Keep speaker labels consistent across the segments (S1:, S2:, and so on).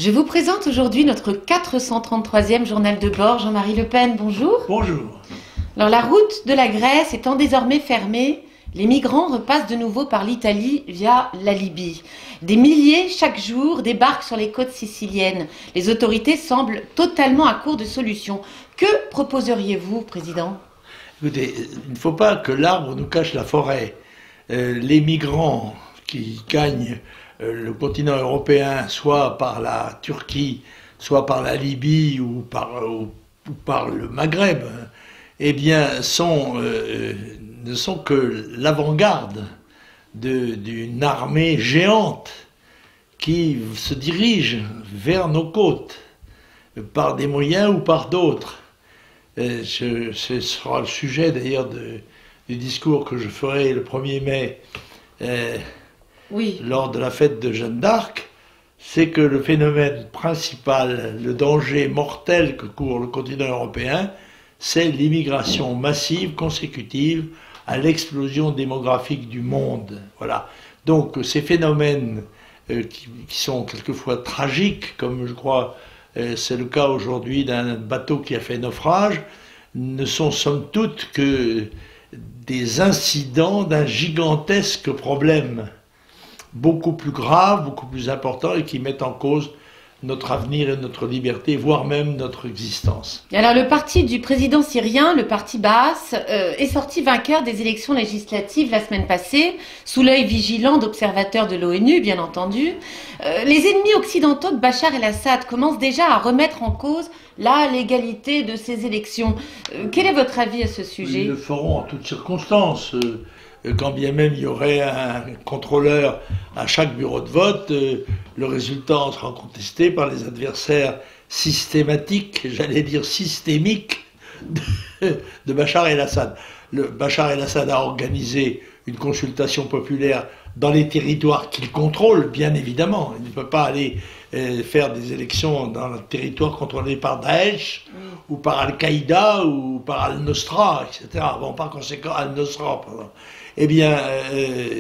S1: Je vous présente aujourd'hui notre 433e journal de bord. Jean-Marie Le Pen, bonjour.
S2: Bonjour.
S1: Alors la route de la Grèce étant désormais fermée, les migrants repassent de nouveau par l'Italie via la Libye. Des milliers chaque jour débarquent sur les côtes siciliennes. Les autorités semblent totalement à court de solutions. Que proposeriez-vous, Président ?
S2: Écoutez, il ne faut pas que l'arbre nous cache la forêt. Les migrants qui gagnent le continent européen, soit par la Turquie, soit par la Libye ou par le Maghreb, eh bien, ne sont que l'avant-garde d'une armée géante qui se dirige vers nos côtes, par des moyens ou par d'autres. Ce sera le sujet d'ailleurs du discours que je ferai le 1er mai lors de la fête de Jeanne d'Arc. C'est que le phénomène principal, le danger mortel que court le continent européen, c'est l'immigration massive consécutive à l'explosion démographique du monde. Voilà. Donc ces phénomènes qui sont quelquefois tragiques, comme je crois c'est le cas aujourd'hui d'un bateau qui a fait naufrage, ne sont somme toute que des incidents d'un gigantesque problème, beaucoup plus grave, beaucoup plus important, et qui mettent en cause notre avenir et notre liberté, voire même notre existence.
S1: Alors le parti du président syrien, le parti Baas, est sorti vainqueur des élections législatives la semaine passée, sous l'œil vigilant d'observateurs de l'ONU, bien entendu. Les ennemis occidentaux de Bachar el-Assad commencent déjà à remettre en cause la légalité de ces élections. Quel est votre avis à ce sujet ?
S2: Ils le feront en toutes circonstances. Quand bien même il y aurait un contrôleur à chaque bureau de vote, le résultat en sera contesté par les adversaires systématiques, j'allais dire systémiques, de Bachar el-Assad. Bachar el-Assad a organisé une consultation populaire dans les territoires qu'il contrôle, bien évidemment. Il ne peut pas aller faire des élections dans le territoire contrôlé par Daesh, ou par Al-Qaïda, ou par Al-Nosra, etc. Bon, par conséquent, Al-Nosra, pardon. Eh bien,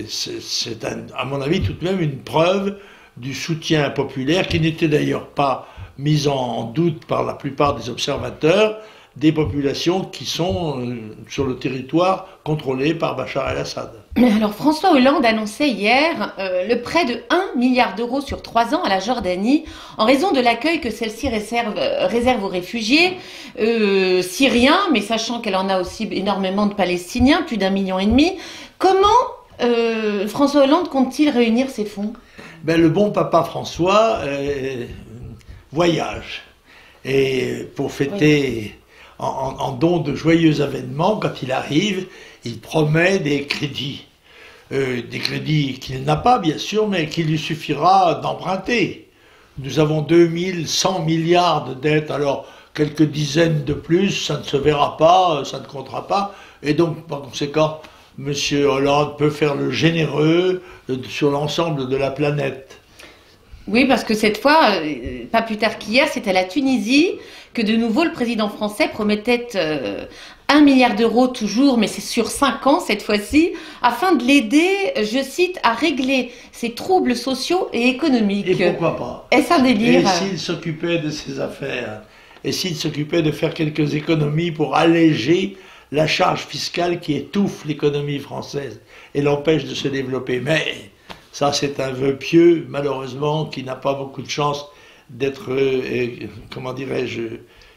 S2: c'est à mon avis tout de même une preuve du soutien populaire, qui n'était d'ailleurs pas mis en doute par la plupart des observateurs, des populations qui sont sur le territoire contrôlé par Bachar el-Assad.
S1: Alors François Hollande annonçait hier le prêt de 1 milliard d'euros sur 3 ans à la Jordanie en raison de l'accueil que celle-ci réserve aux réfugiés syriens, mais sachant qu'elle en a aussi énormément de Palestiniens, plus d'1,5 million. Comment François Hollande compte-t-il réunir ces fonds ?
S2: Le bon papa François voyage, et pour fêter en don de joyeux avènements, quand il arrive, il promet des crédits qu'il n'a pas bien sûr, mais qu'il lui suffira d'emprunter. Nous avons 2100 milliards de dettes, alors quelques dizaines de plus, ça ne se verra pas, ça ne comptera pas, et donc par conséquent, M. Hollande peut faire le généreux sur l'ensemble de la planète.
S1: Oui, parce que cette fois, pas plus tard qu'hier, c'est à la Tunisie que de nouveau le président français promettait 1 milliard d'euros toujours, mais c'est sur 5 ans cette fois-ci, afin de l'aider, je cite, à régler ses troubles sociaux et économiques.
S2: Et pourquoi pas ?
S1: Est-ce un délire ?
S2: Et s'il s'occupait de ses affaires ? Et s'il s'occupait de faire quelques économies pour alléger la charge fiscale qui étouffe l'économie française et l'empêche de se développer ? Mais ça, c'est un vœu pieux, malheureusement, qui n'a pas beaucoup de chance d'être, comment dirais-je,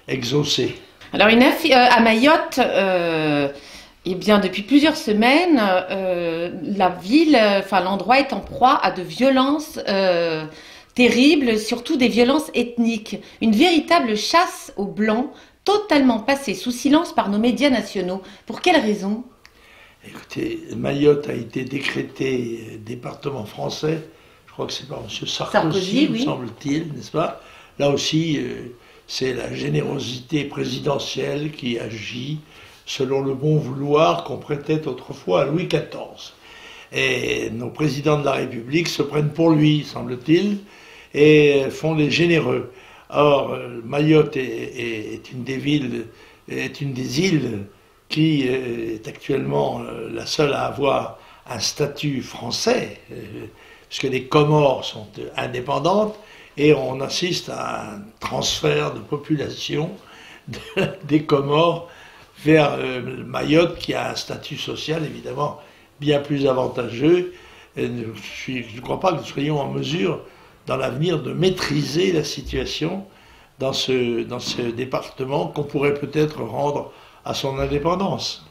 S2: exaucé.
S1: Alors, à Mayotte, eh bien, depuis plusieurs semaines, l'endroit est en proie à de violences terribles, surtout des violences ethniques. Une véritable chasse aux Blancs, totalement passée sous silence par nos médias nationaux. Pour quelles raisons ?
S2: Écoutez, Mayotte a été décrété département français, je crois que c'est par M. Sarkozy, me semble-t-il, n'est-ce pas ? Là aussi, c'est la générosité présidentielle qui agit selon le bon vouloir qu'on prêtait autrefois à Louis XIV. Et nos présidents de la République se prennent pour lui, semble-t-il, et font les généreux. Or, Mayotte est une des îles qui est actuellement la seule à avoir un statut français, puisque les Comores sont indépendantes, et on assiste à un transfert de population des Comores vers Mayotte, qui a un statut social évidemment bien plus avantageux. Et je ne crois pas que nous soyons en mesure, dans l'avenir, de maîtriser la situation dans ce département qu'on pourrait peut-être rendre à son indépendance.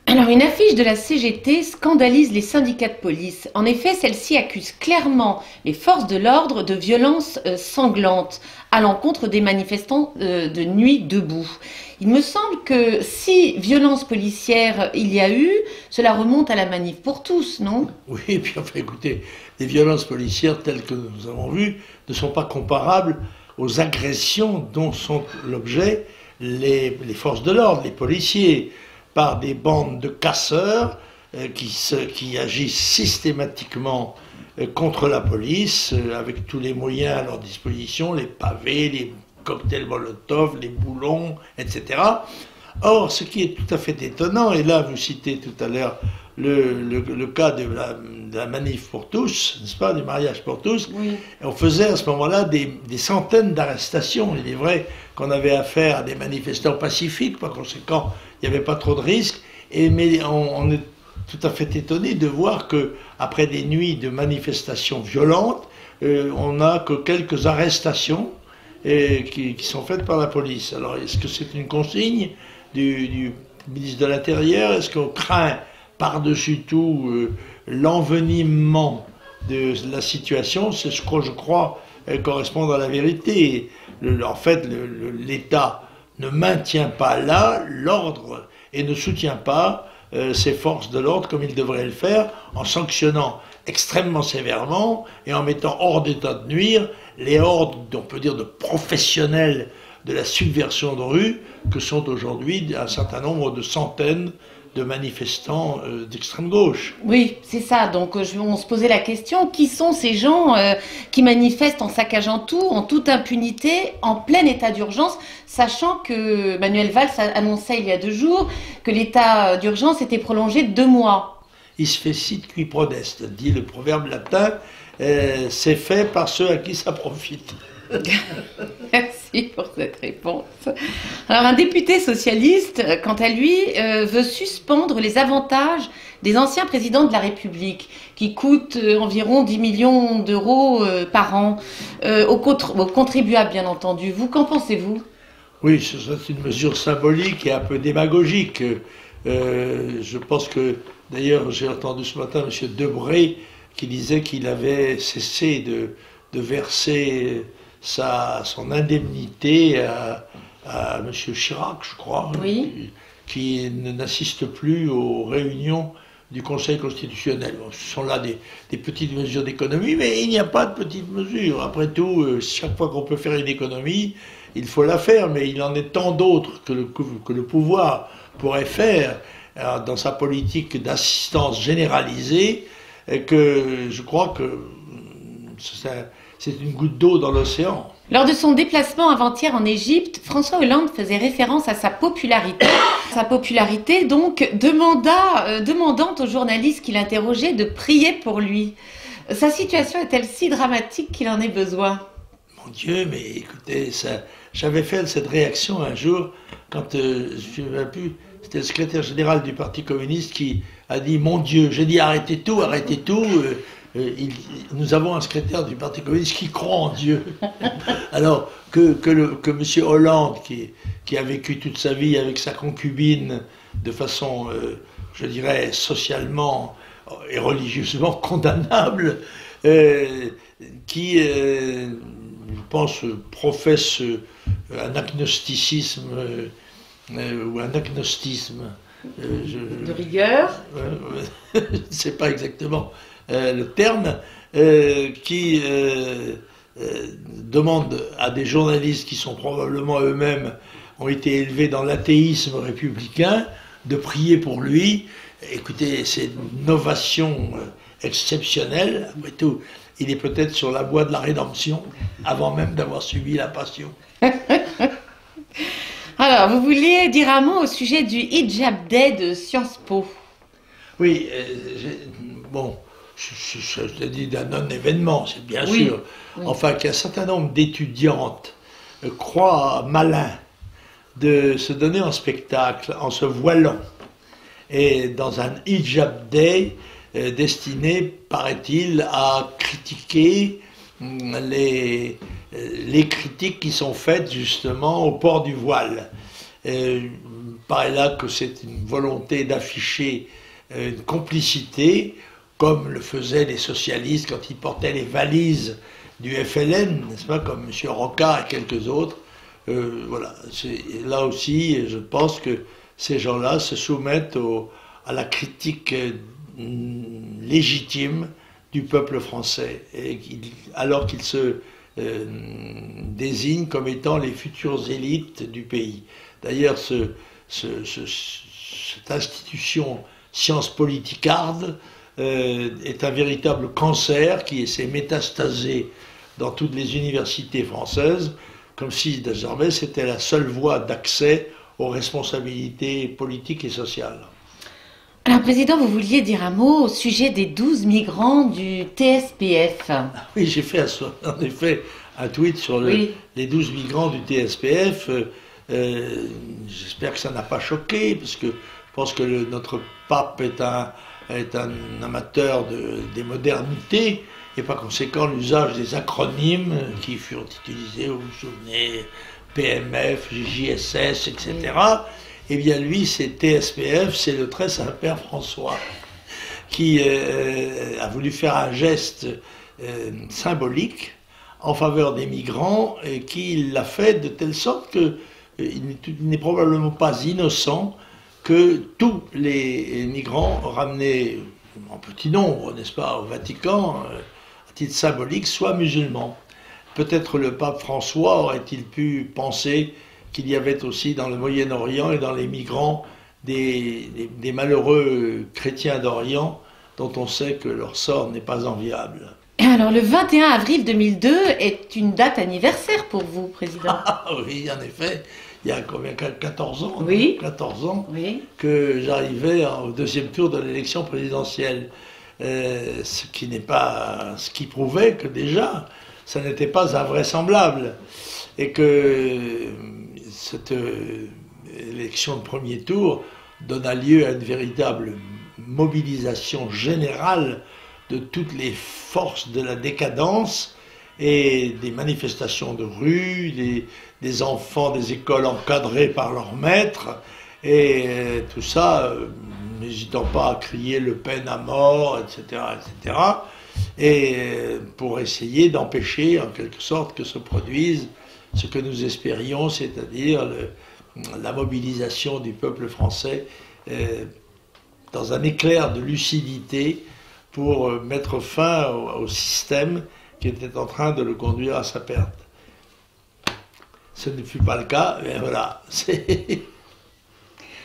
S1: Alors, une affiche de la CGT scandalise les syndicats de police. En effet, celle-ci accuse clairement les forces de l'ordre de violences sanglantes à l'encontre des manifestants de Nuit debout. Il me semble que si violence policière il y a eu, cela remonte à la manif pour tous, non?
S2: Oui, et puis enfin écoutez, les violences policières telles que nous avons vues ne sont pas comparables aux agressions dont sont l'objet les forces de l'ordre, les policiers, par des bandes de casseurs qui agissent systématiquement contre la police, avec tous les moyens à leur disposition, les pavés, les cocktails Molotov, les boulons, etc. Or, ce qui est tout à fait étonnant, et là vous citez tout à l'heure le cas de la manif pour tous, n'est-ce pas, du mariage pour tous,
S1: Oui.
S2: On faisait à ce moment-là des centaines d'arrestations. Il est vrai qu'on avait affaire à des manifestants pacifiques, par conséquent, il n'y avait pas trop de risques, mais on est tout à fait étonné de voir que après des nuits de manifestations violentes, on n'a que quelques arrestations qui sont faites par la police. Alors, est-ce que c'est une consigne du ministre de l'Intérieur? Est-ce qu'on craint par-dessus tout l'envenimement de la situation? C'est ce que je crois correspond à la vérité. En fait, l'État ne maintient pas là l'ordre et ne soutient pas ces forces de l'ordre comme il devrait le faire, en sanctionnant extrêmement sévèrement et en mettant hors d'état de nuire les hordes, on peut dire, de professionnels de la subversion de rue que sont aujourd'hui un certain nombre de centaines de manifestants d'extrême gauche.
S1: Oui, c'est ça. Donc, on se posait la question, qui sont ces gens qui manifestent en saccageant tout, en toute impunité, en plein état d'urgence, sachant que Manuel Valls annonçait il y a 2 jours que l'état d'urgence était prolongé de 2 mois.
S2: Il se fait sit qui prodeste, dit le proverbe latin, c'est fait par ceux à qui ça profite.
S1: Merci pour cette réponse. Alors, un député socialiste, quant à lui, veut suspendre les avantages des anciens présidents de la République, qui coûtent environ 10 millions d'euros par an, aux contribuables, bien entendu. Vous, qu'en pensez-vous?
S2: Oui, c'est une mesure symbolique et un peu démagogique. Je pense que, d'ailleurs, j'ai entendu ce matin M. Debré qui disait qu'il avait cessé de verser son indemnité à M. Chirac, je crois,
S1: oui,
S2: qui n'assiste plus aux réunions du Conseil constitutionnel. Bon, ce sont là des petites mesures d'économie, mais il n'y a pas de petites mesures. Après tout, chaque fois qu'on peut faire une économie, il faut la faire, mais il en est tant d'autres que le pouvoir pourrait faire dans sa politique d'assistance généralisée, que je crois que c'est une goutte d'eau dans l'océan.
S1: Lors de son déplacement avant-hier en Égypte, François Hollande faisait référence à sa popularité. Sa popularité, donc, demandant aux journalistes qui l'interrogeaient de prier pour lui. Sa situation est-elle si dramatique qu'il en ait besoin?
S2: Mon Dieu, mais écoutez, j'avais fait cette réaction un jour quand je ne me rappelle plus, c'était le secrétaire général du Parti communiste qui a dit « Mon Dieu », j'ai dit « Arrêtez tout, arrêtez tout ». Nous avons un secrétaire du Parti communiste qui croit en Dieu. Alors que M. Hollande, qui a vécu toute sa vie avec sa concubine de façon, je dirais, socialement et religieusement condamnable, qui, je pense, professe un agnosticisme ou un agnostisme.
S1: De rigueur.
S2: Je ne sais pas exactement le terme, qui demande à des journalistes qui sont probablement eux-mêmes ont été élevés dans l'athéisme républicain de prier pour lui. Écoutez, c'est une innovation exceptionnelle. Après tout, il est peut-être sur la voie de la rédemption avant même d'avoir subi la passion.
S1: Alors, vous vouliez dire un mot au sujet du Hijab Day de Sciences Po?
S2: Oui, bon, je te dis d'un non-événement, c'est bien
S1: Oui,
S2: sûr.
S1: oui.
S2: Enfin, qu'un certain nombre d'étudiantes croient malin de se donner en spectacle en se voilant et dans un hijab day destiné, paraît-il, à critiquer les critiques qui sont faites justement au port du voile. Il paraît là que c'est une volonté d'afficher une complicité, comme le faisaient les socialistes quand ils portaient les valises du FLN, n'est-ce pas, comme M. Rocard et quelques autres. Voilà, là aussi, je pense que ces gens-là se soumettent à la critique légitime du peuple français, alors qu'ils se désignent comme étant les futures élites du pays. D'ailleurs, cette institution science politicarde est un véritable cancer qui s'est métastasé dans toutes les universités françaises, comme si désormais c'était la seule voie d'accès aux responsabilités politiques et sociales.
S1: Alors, Président, vous vouliez dire un mot au sujet des 12 migrants du TSPF.
S2: Oui, j'ai fait en effet un tweet sur les 12 migrants du TSPF. J'espère que ça n'a pas choqué, parce que je pense que notre pape est un amateur des modernités, et par conséquent l'usage des acronymes qui furent utilisés, vous vous souvenez, PMF, JSS, etc. Eh bien lui, c'est TSPF, c'est le très Saint-Père François, qui a voulu faire un geste symbolique en faveur des migrants, et qui l'a fait de telle sorte qu'il n'est probablement pas innocent que tous les migrants ramenés en petit nombre, n'est-ce pas, au Vatican, à titre symbolique, soient musulmans. Peut-être le pape François aurait-il pu penser qu'il y avait aussi dans le Moyen-Orient et dans les migrants des malheureux chrétiens d'Orient dont on sait que leur sort n'est pas enviable.
S1: Alors, le 21 avril 2002 est une date anniversaire pour vous, Président.
S2: Ah oui, en effet, il y a combien, 14 ans,
S1: oui.
S2: 14 ans
S1: Oui.
S2: que j'arrivais au deuxième tour de l'élection présidentielle. Ce qui prouvait que déjà, ça n'était pas invraisemblable. Et que cette élection de premier tour donna lieu à une véritable mobilisation générale de toutes les forces de la décadence et des manifestations de rue, des enfants des écoles encadrés par leurs maîtres, et tout ça, n'hésitant pas à crier Le Pen à mort, etc., etc., et pour essayer d'empêcher en quelque sorte que se produise ce que nous espérions, c'est-à-dire la mobilisation du peuple français dans un éclair de lucidité pour mettre fin au système qui était en train de le conduire à sa perte. Ce ne fut pas le cas, mais voilà.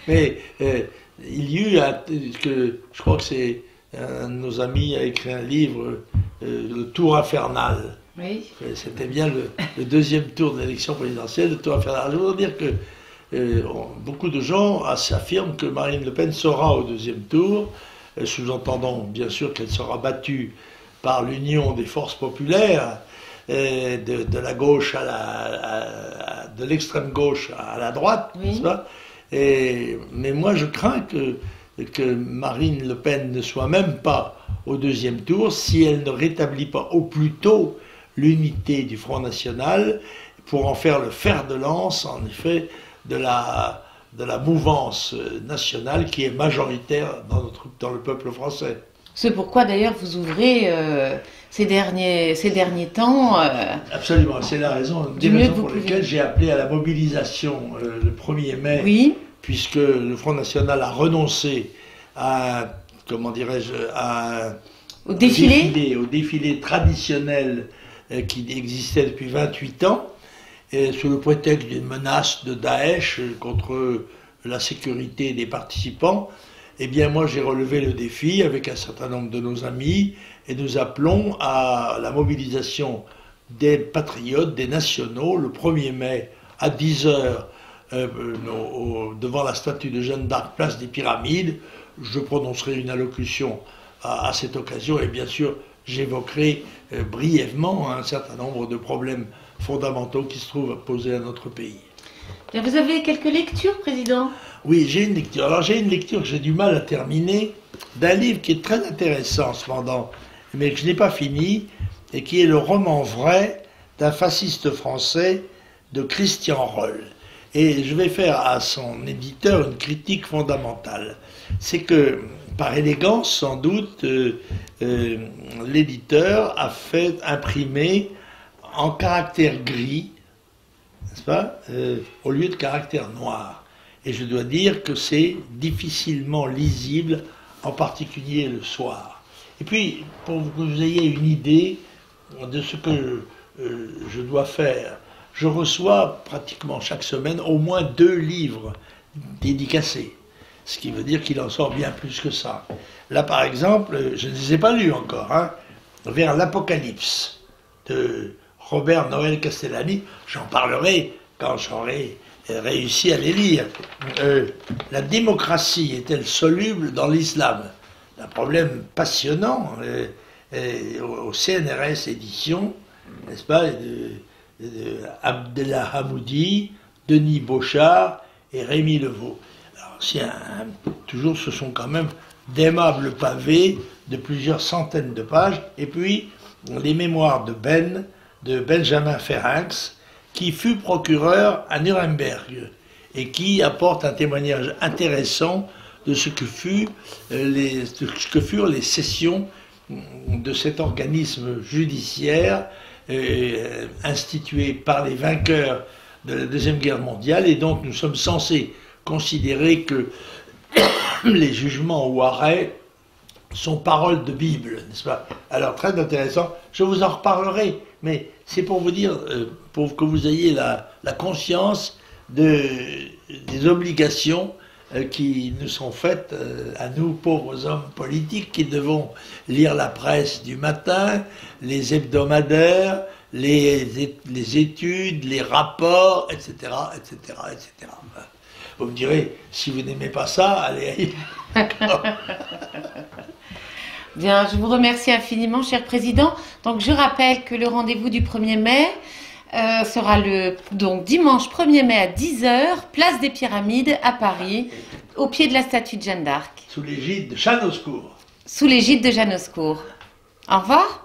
S2: Mais il y eut, je crois que c'est un de nos amis a écrit un livre, Le Tour infernal.
S1: Oui.
S2: C'était bien le deuxième tour de l'élection présidentielle, le Tour infernal. Je voudrais dire que beaucoup de gens affirment que Marine Le Pen sera au deuxième tour, sous-entendant bien sûr qu'elle sera battue par l'union des forces populaires, de la gauche de l'extrême gauche à la droite,
S1: oui.
S2: n'est-ce pas? Mais moi je crains que Marine Le Pen ne soit même pas au deuxième tour si elle ne rétablit pas au plus tôt l'unité du Front National pour en faire le fer de lance, en effet, de la mouvance nationale qui est majoritaire dans le peuple français.
S1: C'est pourquoi d'ailleurs vous ouvrez ces derniers temps.
S2: Absolument, c'est la raison, des raisons pour lesquelles j'ai appelé à la mobilisation le 1er mai,
S1: oui.
S2: Puisque le Front National a renoncé à, comment dirais-je,
S1: au défilé
S2: traditionnel qui existait depuis 28 ans, et sous le prétexte d'une menace de Daesh contre la sécurité des participants. Eh bien, moi, j'ai relevé le défi avec un certain nombre de nos amis, et nous appelons à la mobilisation des patriotes, des nationaux, le 1er mai à 10h, devant la statue de Jeanne d'Arc, place des Pyramides. Je prononcerai une allocution à cette occasion, et bien sûr, j'évoquerai brièvement un certain nombre de problèmes fondamentaux qui se trouvent posés à notre pays.
S1: Bien, vous avez quelques lectures, Président?
S2: Oui, j'ai une lecture. Alors j'ai une lecture que j'ai du mal à terminer, d'un livre qui est très intéressant cependant, mais que je n'ai pas fini, et qui est le roman vrai d'un fasciste français de Christian Roll. Et je vais faire à son éditeur une critique fondamentale. C'est que, par élégance sans doute, l'éditeur a fait imprimer en caractère gris, n'est-ce pas, au lieu de caractère noir. Et je dois dire que c'est difficilement lisible, en particulier le soir. Et puis, pour que vous ayez une idée de ce que je dois faire, je reçois pratiquement chaque semaine au moins 2 livres dédicacés, ce qui veut dire qu'il en sort bien plus que ça. Là, par exemple, je ne les ai pas lus encore, hein, Vers l'Apocalypse de Robert Noël Castellani, j'en parlerai quand j'aurai réussi à les lire. La démocratie est-elle soluble dans l'islam? Un problème passionnant au CNRS édition, n'est-ce pas, de Abdellah Hamoudi, Denis Bochart et Rémi Levaux. Alors, toujours, ce sont quand même d'aimables pavés de plusieurs centaines de pages, et puis les mémoires de Benjamin Ferencz, qui fut procureur à Nuremberg et qui apporte un témoignage intéressant de ce que furent les sessions de cet organisme judiciaire institué par les vainqueurs de la Deuxième Guerre mondiale, et donc nous sommes censés considérer que les jugements ou arrêts sont paroles de Bible, n'est-ce pas? Alors, très intéressant, je vous en reparlerai, mais c'est pour vous dire, pour que vous ayez la conscience des obligations qui nous sont faites à nous, pauvres hommes politiques, qui devons lire la presse du matin, les hebdomadaires, les études, les rapports, etc., etc., etc. Vous me direz, si vous n'aimez pas ça, allez.
S1: Bien, je vous remercie infiniment, cher Président. Donc, je rappelle que le rendez-vous du 1er mai sera donc dimanche 1er mai à 10h, place des Pyramides à Paris, au pied de la statue de Jeanne d'Arc.
S2: Sous l'égide de Jeanne Oscour.
S1: Sous l'égide de Jeanne Oscour. Au revoir.